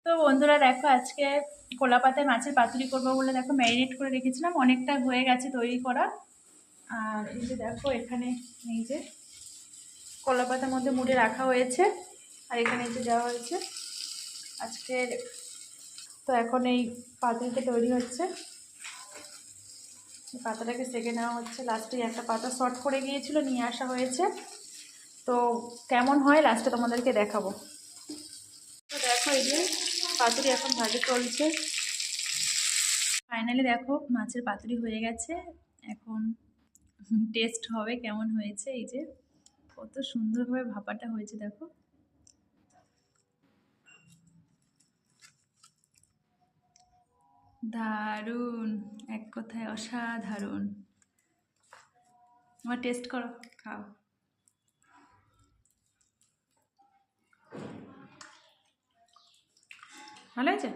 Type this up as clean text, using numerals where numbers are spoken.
তো বন্ধুরা দেখো, আজকে কলা পাতায় মাছের পাতুরি করবো বলে দেখো ম্যারিনেট করে রেখেছিলাম, অনেকটা হয়ে গেছে তৈরি করা। আর এই যে দেখো এখানে এই যে কলা পাতার মধ্যে মুড়ে রাখা হয়েছে, আর এখানে এই যে দেওয়া হয়েছে আজকে। তো এখন এই পাতুরিটা তৈরি হচ্ছে, পাতাটাকে সেঁকে নেওয়া হচ্ছে। লাস্টে একটা পাতা শর্ট করে গিয়েছিল, নিয়ে আসা হয়েছে। তো কেমন হয় লাস্টে তোমাদেরকে দেখাবো। তো দেখো এই যে পাতুরি এখন ভাজা চলছে। ফাইনালি দেখো মাছের পাতুরি হয়ে গেছে। এখন টেস্ট হবে কেমন হয়েছে। এই যে কত সুন্দরভাবে ভাপাটা হয়েছে দেখো। দারুণ, এক কথায় অসাধারণ। আমার টেস্ট করো, খাও। ভালো হয়েছে।